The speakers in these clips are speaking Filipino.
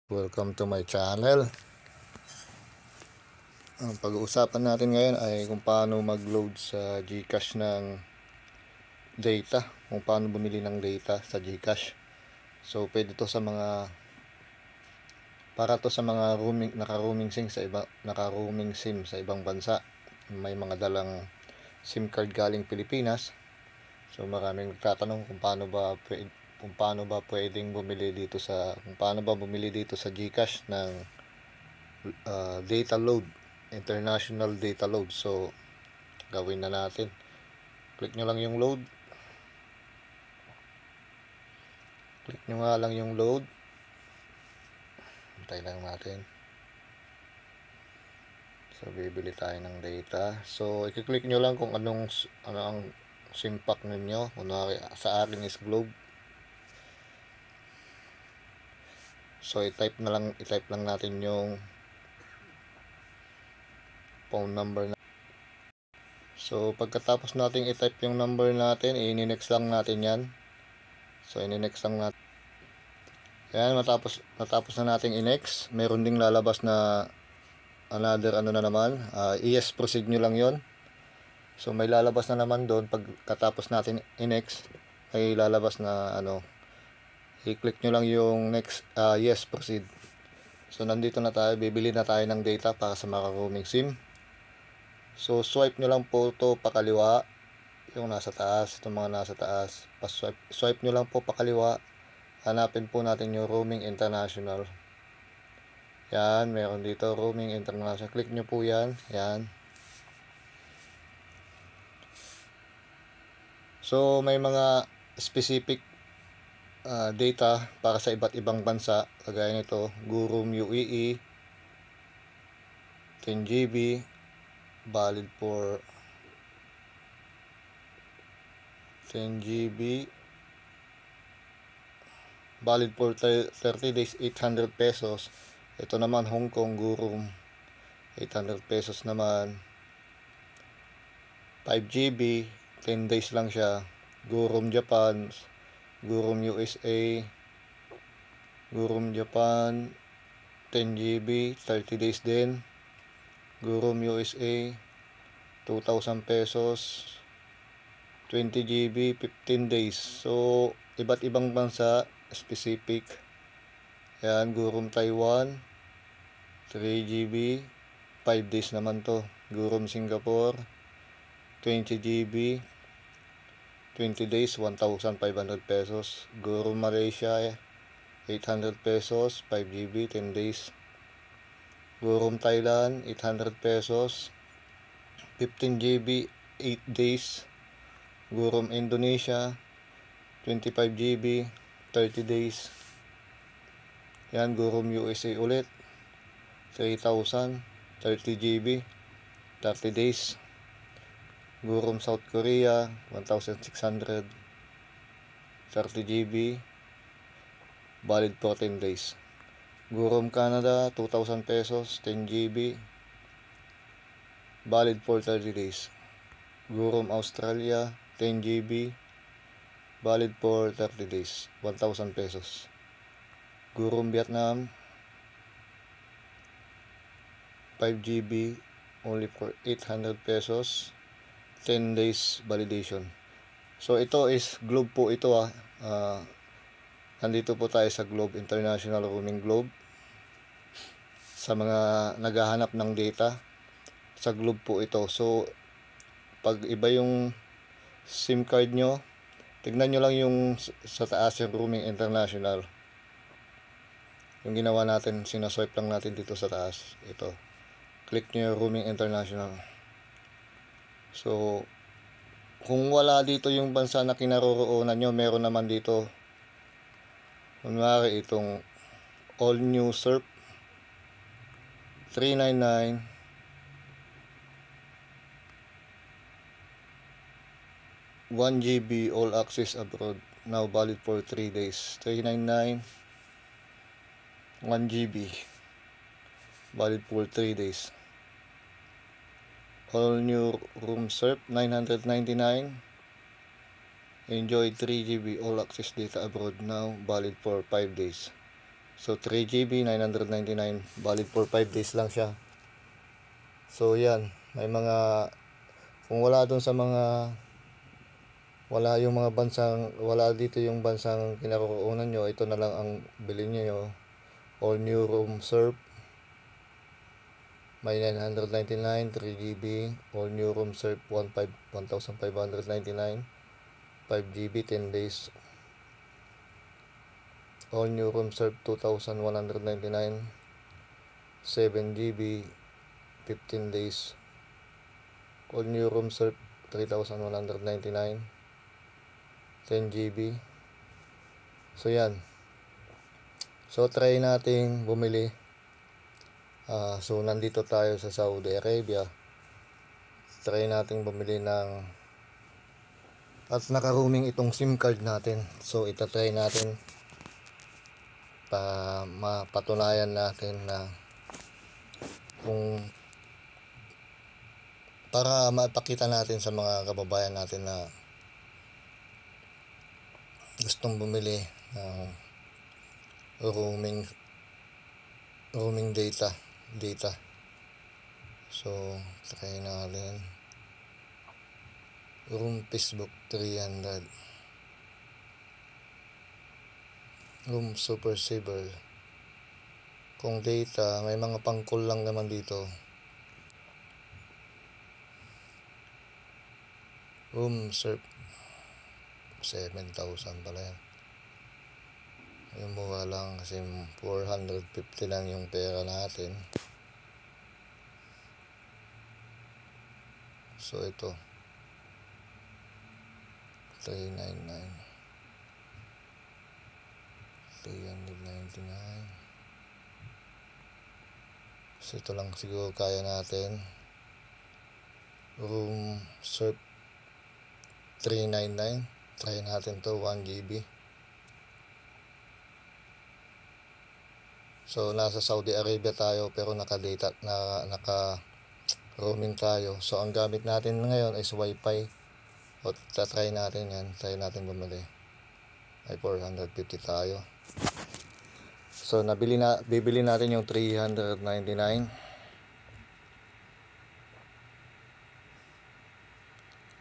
Welcome to my channel. Ang pag-uusapan natin ngayon ay kung paano mag-load sa GCash ng data, kung paano bumili ng data sa GCash. So pwede to sa mga naka-roaming SIM sa ibang bansa. May mga dalang SIM card galing Pilipinas. So maraming nagtatanong kung paano ba pwedeng bumili dito sa GCash ng data load, international data load. So gawin na natin. Click nyo lang yung load. Click nyo nga lang yung load. Hintay lang natin. So bibili tayo ng data. So i-click nyo lang kung ano ang SIM pack ninyo. Kunwari sa akin is Globe. So i-type lang natin yung phone number na. So pagkatapos nating i-type yung number natin, i-next lang natin yan. So i-next lang natin. Yan, matapos na nating i-next, meron ding lalabas na another na naman. Yes, proceed nyo lang yon. So may lalabas na naman doon pagkatapos natin i-next, ay lalabas na i-click nyo lang yung next, yes, proceed. So nandito na tayo, bibili na tayo ng data para sa mga roaming SIM. So swipe nyo lang po ito pakaliwa, yung nasa taas, itong mga nasa taas. Swipe nyo lang po pakaliwa. Hanapin po natin yung roaming international. Yan, meron dito roaming international. Click nyo po yan. Yan. So may mga specific data para sa iba't ibang bansa. Kagaya nito, Gurum UAE 10 GB, valid for 10 GB, valid for 30 days, 800 pesos. Ito naman Hong Kong Gurum, 800 pesos naman. 5 GB, 10 days lang siya. Gurum Japan, Gurum USA, Gurum Japan 10 GB, 30 days din. Gurum USA 2,000 pesos, 20 GB, 15 days. So iba't ibang bansa specific. Yan, Gurum Taiwan 3 GB, 5 days naman to. Gurum Singapore 20 GB, 20 days, 1,500 pesos. Gurum Malaysia 800 pesos, 5 GB, 10 days. Gurum Thailand 800 pesos, 15 GB, 8 days. Gurum Indonesia 25 GB, 30 days. Yan, Gurum USA ulit 3,000, 30 GB, 30 days. Gurum South Korea 1,600, 30 GB, valid for 10 days. Gurum Canada 2,000 pesos, 10 GB, valid for 30 days. Gurum Australia 10 GB, valid for 30 days, 1,000 pesos. Gurum Vietnam 5 GB, only for 800 pesos, 10 days validation. So ito is Globe po ito nandito po tayo sa Globe, International Roaming Globe. Sa mga naghahanap ng data, sa Globe po ito. So pag iba yung SIM card nyo, tignan nyo lang yung sa taas yung roaming international. Yung ginawa natin, sinaswipe lang natin dito sa taas. Ito, click nyo yung roaming international. So kung wala dito yung bansa na kinaroroonan nyo, meron naman dito, kunwari itong All New Surf 399, 1 GB all access abroad, now valid for 3 days. 399, 1 GB, valid for 3 days. All New Room Surf 999, enjoy 3 GB all access data abroad, now valid for 5 days. So 3GB 999, valid for 5 days lang siya. So yan, may mga, kung wala dun sa mga, wala yung mga bansang, wala dito yung bansang kinaroroonan nyo, ito na lang ang bilhin nyo. All new room surf, may 999, 3GB, all new room surf 1,599, 5GB 10 days. All new room surf 2,199, 7GB 15 days. All new room surf 3,199, 10GB. So yan. So try nating bumili. So nandito tayo sa Saudi Arabia. Try nating bumili ng, at naka-roaming itong SIM card natin. So itatry natin pa mapatunayan natin na kung, para mapakita natin sa mga kababayan natin na gustong bumili ng roaming data. So try natin room Facebook 300, room super saver. Kung data, may mga pangkol lang naman dito. Room surf 7,000 pala yan. Yung mura lang kasi 450 lang yung pera natin. So ito 399, 399. So ito lang siguro kaya natin. Room surf 399, try natin to, 1GB. So nasa Saudi Arabia tayo pero naka-data, naka roaming tayo. So ang gamit natin ngayon is wifi. O try natin yan, try natin bumili. Ay 450 tayo. So bibili natin yung 399.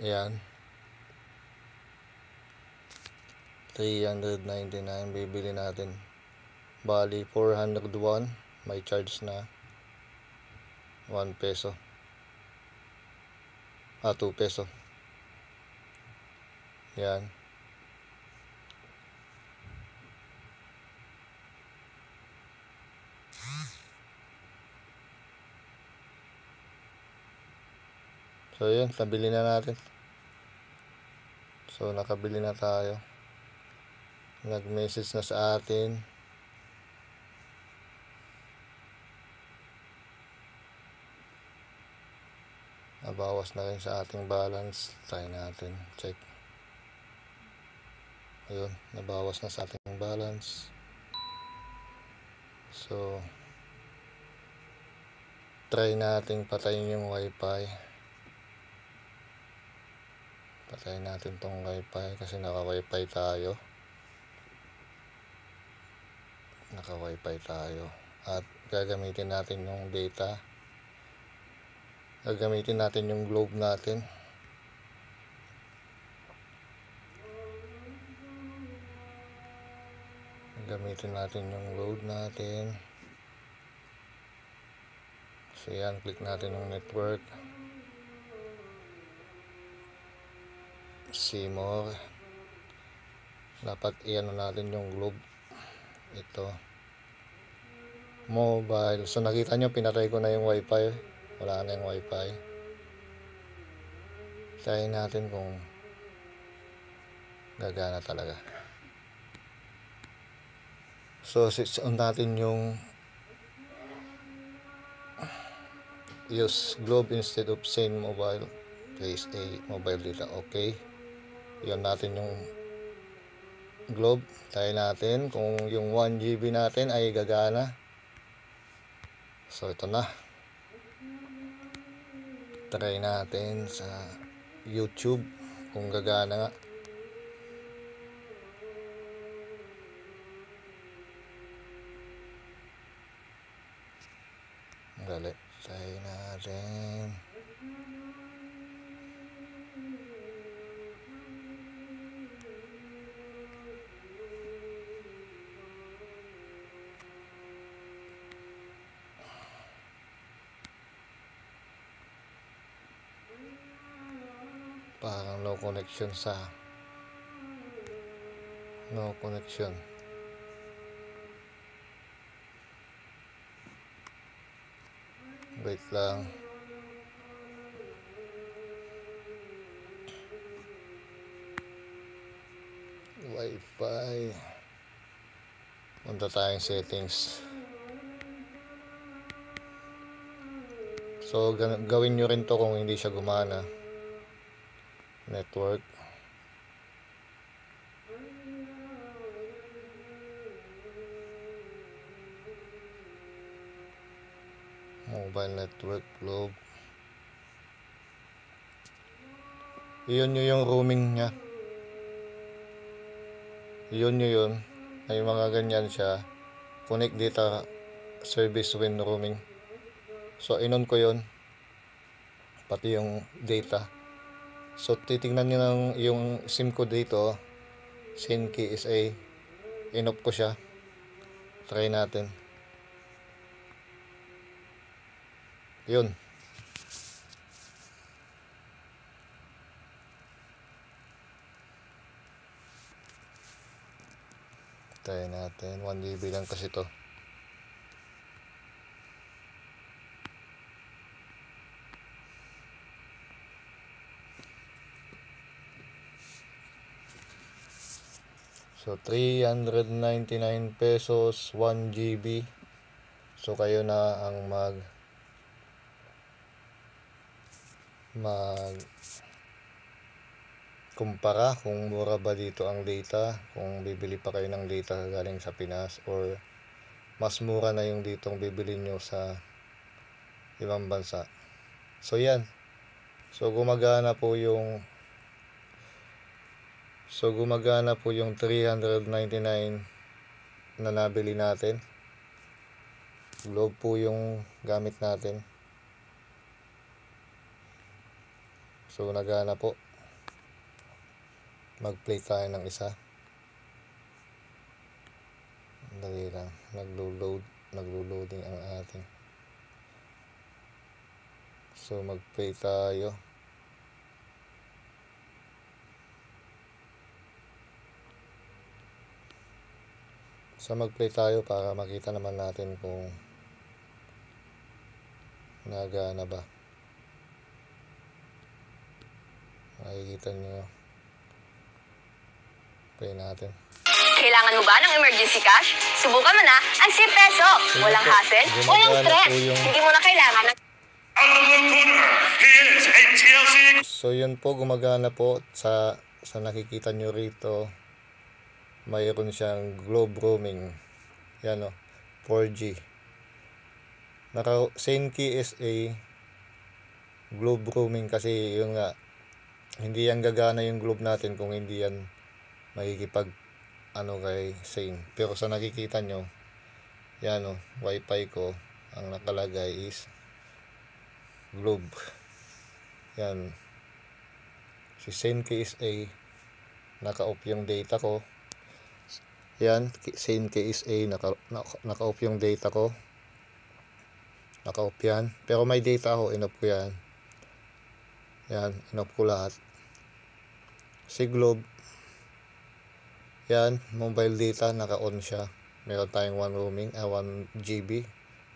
Ayan, 399 bibili natin. Bali 401, may charge na 1 peso. 2 peso. Yan. So yun, nabili na natin. So nakabili na tayo. Nag-message na sa atin. Nabawas na rin sa ating balance. Try natin, check. Ayun, nabawas na sa ating balance. So try nating patayin yung wifi. Patayin natin tong wifi kasi naka-wifi tayo. Naka-wifi tayo. At gagamitin natin yung data. Gagamitin natin yung globe natin. Gamitin natin yung load natin. So yan, click natin yung network. See more. Dapat iyan natin yung globe. Ito. Mobile. So nakita nyo, pinatay ko na yung wifi. Wala na yung wifi. Try natin kung gagana talaga. So switch on natin yung use globe instead of send mobile. Place a mobile data. Okay. Iyan natin yung globe. Try natin kung yung 1GB natin ay gagana. So ito na. Try natin sa YouTube kung gagana nga. Dali. Tayo natin. Parang no connection. Wait lang. Wi-Fi. Punta tayong settings. So, gawin nyo rin to kung hindi siya gumana. Network. Mobile network, globe. Iyon nyo yung roaming nya. Iyon nyo yun. May mga ganyan siya. Connect data service when roaming. So, inon ko yun. Pati yung data. So, titingnan nyo ng yung SIM ko dito. Synkey SA. In-off ko siya. Try natin. Yun. Try natin. 1 GB lang kasi to. So, 399 pesos, 1 GB. So, kayo na ang kumpara kung mura ba dito ang data, kung bibili pa kayo ng data galing sa Pinas or mas mura na yung ditong bibili nyo sa ibang bansa. So, yan. So, gumagana po yung 399 na nabili natin. Globe po yung gamit natin. So, nagana po. Mag-play tayo ng isa. Dali lang. Naglo-loading ang ating. So, mag-play tayo. So, mag-play tayo para makita naman natin kung nagana ba. Makikita nyo. Play natin. Kailangan mo ba ng emergency cash? Subukan mo na ang SIP Peso. Walang hassle, walang stress. Hindi mo na kailangan ng... So yun po, gumagana po sa nakikita nyo rito. Mayroon siyang globe roaming. Yan o, 4G. Synkey SA globe roaming kasi yun nga, hindi yan gagana yung globe natin kung hindi yan makikipag kay Syn. Pero sa nakikita nyo, yan o, Wi-Fi ko ang nakalagay is globe. Yan, si Synkey SA naka-off yung data ko. Yan, Synkey SA naka-off yung data ko. Naka-off yan, pero may data ako, in-off ko yan. Yan, in-off ko lahat. Si globe, yan, mobile data, naka-on siya. Meron tayong 1 GB,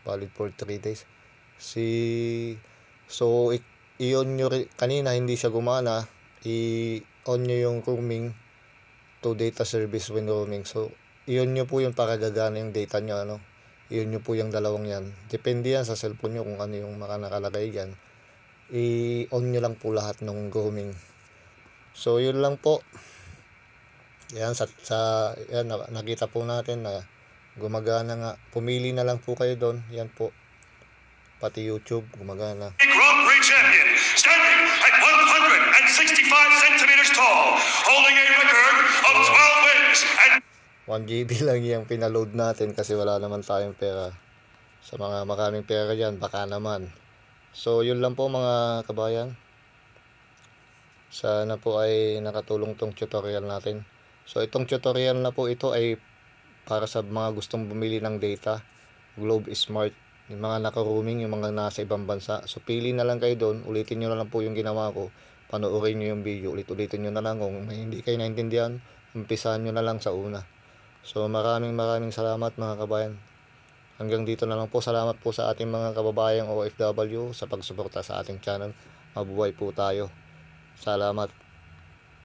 valid for 3 days. So, i-on nyo rin, kanina hindi siya gumana, i-on nyo yung roaming to data service when roaming. So, i-on nyo po yung para gagana yung data nyo, i-on nyo po yung dalawang yan. Depende yan sa cellphone nyo kung ano yung nakalagay dyan. I-on nyo lang po lahat ng roaming. So, yun lang po. Yan, yan, nakita po natin na gumagana nga. Pumili na lang po kayo doon. Yan po. Pati YouTube, gumagana. Grand Prix champion, standing at 165 centimeters tall, holding a record of 12 wins and 1 GB lang yung pinaload natin kasi wala naman tayong pera. Sa mga maraming pera dyan, baka naman. So yun lang po mga kabayan. Sana po ay nakatulong tong tutorial natin. So itong tutorial na po ito ay para sa mga gustong bumili ng data, Globe Smart, yung mga naka-roaming, yung mga nasa ibang bansa. So pili na lang kayo doon, ulitin nyo na lang po yung ginawa ko, panoorin nyo yung video, ulitin nyo na lang. Kung may hindi kayo naintindihan, umpisahan nyo na lang sa una. So maraming salamat mga kabayan. Hanggang dito na lang po. Salamat po sa ating mga kababayang OFW sa pagsuporta sa ating channel. Mabuhay po tayo. Salamat.